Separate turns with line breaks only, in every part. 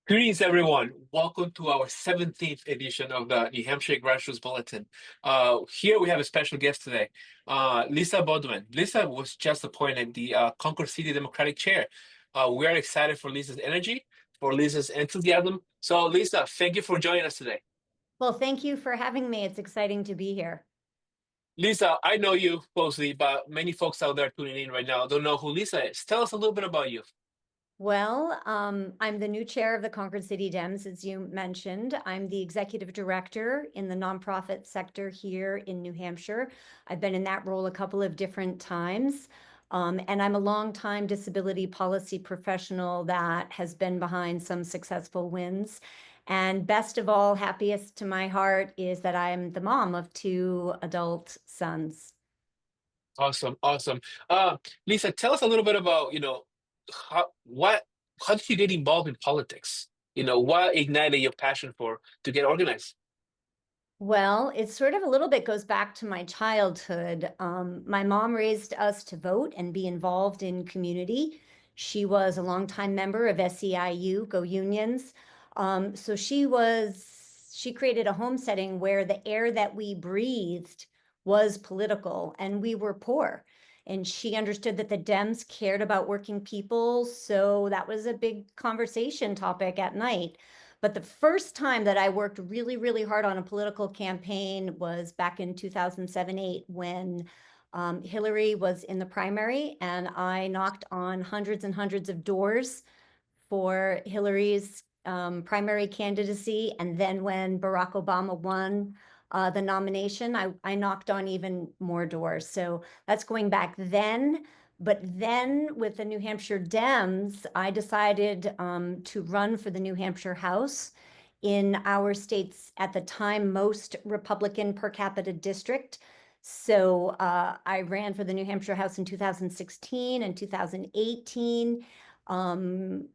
Greetings, everyone. Welcome to our 17th edition of the New Hampshire Grassroots Bulletin. Here we have a special guest today, Lisa Beaudoin. Lisa was just appointed the Concord City Democratic Chair. We are excited for Lisa's energy, for Lisa's enthusiasm. So, Lisa, thank you for joining us today.
Well, thank you for having me. It's exciting to be here.
Lisa, I know you closely, but many folks out there tuning in right now don't know who Lisa is. Tell us a little bit about you.
Well, I'm the new chair of the Concord City Dems, as you mentioned. I'm the executive director in the nonprofit sector here in New Hampshire. I've been in that role a couple of different times. And I'm a longtime disability policy professional that has been behind some successful wins. And best of all, happiest to my heart is that I'm the mom of two adult sons.
Awesome, awesome. Lisa, tell us a little bit about, how did you get involved in politics? What ignited your passion for to get organized?
Well, it's sort of a little bit goes back to my childhood. My mom raised us to vote and be involved in community. She was a longtime member of SEIU, Go Unions. So she created a home setting where the air that we breathed was political and we were poor. And she understood that the Dems cared about working people. So that was a big conversation topic at night. But the first time that I worked really, really hard on a political campaign was back in 2007-8 when Hillary was in the primary, and I knocked on hundreds and hundreds of doors for Hillary's primary candidacy. And then when Barack Obama won the nomination, I knocked on even more doors. So that's going back then. But then with the New Hampshire Dems, I decided to run for the New Hampshire House in our state's, at the time, most Republican per capita district. So I ran for the New Hampshire House in 2016 and 2018,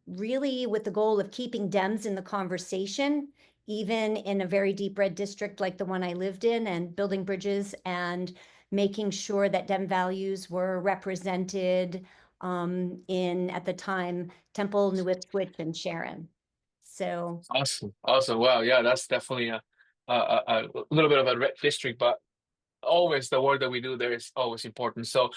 really with the goal of keeping Dems in the conversation, even in a very deep red district like the one I lived in, and building bridges and making sure that Dem values were represented in, at the time, Temple, New Ipswich, and Sharon. So
Awesome, awesome. Wow, yeah, that's definitely a little bit of a red district, but always the work that we do there is always important. So,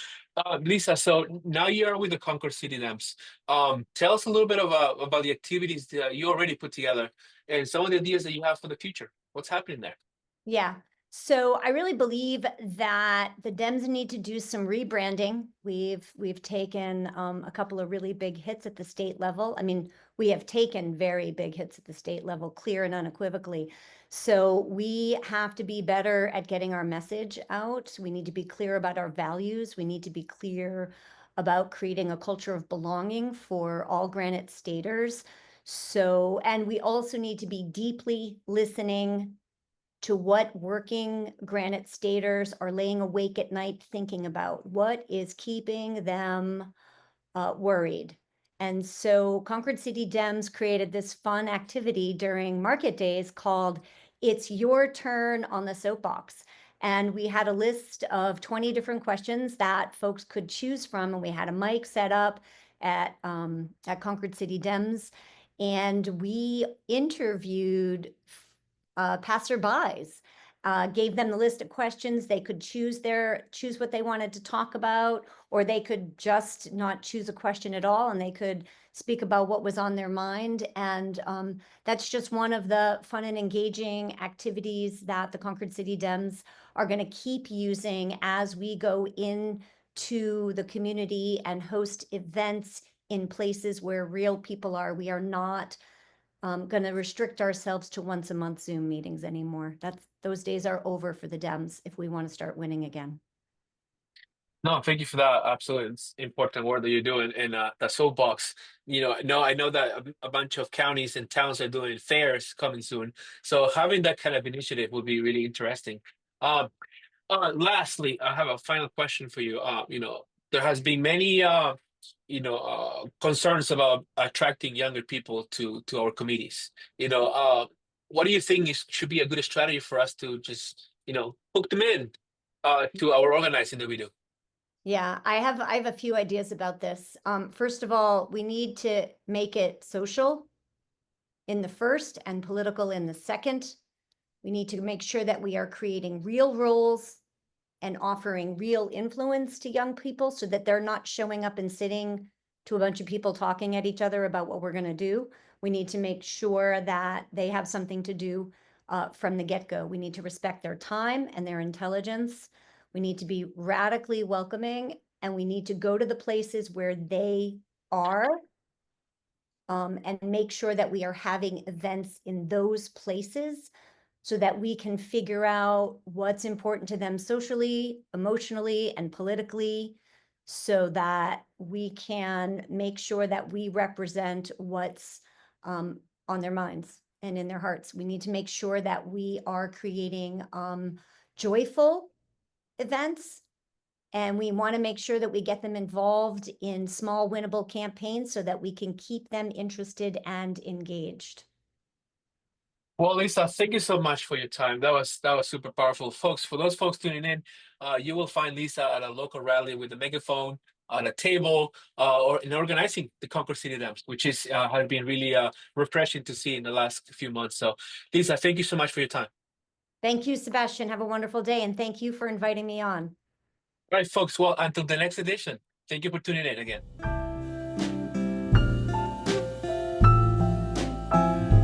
Lisa, so now you're with the Concord City Lamps. Tell us a little bit about the activities that you already put together and some of the ideas that you have for the future. What's happening there?
yeah. So I really believe that the Dems need to do some rebranding. We've taken a couple of really big hits at the state level. I mean, we have taken very big hits at the state level, clear and unequivocally. So we have to be better at getting our message out. We need to be clear about our values. We need to be clear about creating a culture of belonging for all Granite Staters. So, and we also need to be deeply listening to what working Granite Staters are laying awake at night thinking about. What is keeping them worried? And so Concord City Dems created this fun activity during market days called It's Your Turn on the Soapbox. And we had a list of 20 different questions that folks could choose from. And we had a mic set up at Concord City Dems. And we interviewed passerbys, gave them the list of questions. They could choose what they wanted to talk about, or they could just not choose a question at all, and they could speak about what was on their mind. And that's just one of the fun and engaging activities that the Concord City Dems are going to keep using as we go into the community and host events in places where real people are. We are not going to restrict ourselves to once a month Zoom meetings anymore. Those days are over for the Dems if we want to start winning again.
No, thank you for that. Absolutely, it's important work that you're doing. And the soapbox, no, I know that a bunch of counties and towns are doing fairs coming soon. So having that kind of initiative would be really interesting. Um, Lastly, I have a final question for you. There has been many, concerns about attracting younger people to our committees. What do you think should be a good strategy for us to just, hook them in to our organizing that we do?
Yeah, I have a few ideas about this. First of all, we need to make it social. in the first and political in the second. We need to make sure that we are creating real roles and offering real influence to young people so that they're not showing up and sitting to a bunch of people talking at each other about what we're going to do. We need to make sure that they have something to do from the get-go. We need to respect their time and their intelligence. We need to be radically welcoming, and we need to go to the places where they are and make sure that we are having events in those places so that we can figure out what's important to them socially, emotionally, and politically, so that we can make sure that we represent what's on their minds and in their hearts. We need to make sure that we are creating joyful events, and we want to make sure that we get them involved in small winnable campaigns so that we can keep them interested and engaged.
Well, Lisa, thank you so much for your time. That was super powerful, folks. For those folks tuning in, you will find Lisa at a local rally with a megaphone, on a table, or in organizing the Concord City Dams, which has been really refreshing to see in the last few months. So, Lisa, thank you so much for your time.
Thank you, Sebastian. Have a wonderful day, and thank you for inviting me on.
All right, folks. Well, until the next edition, thank you for tuning in again.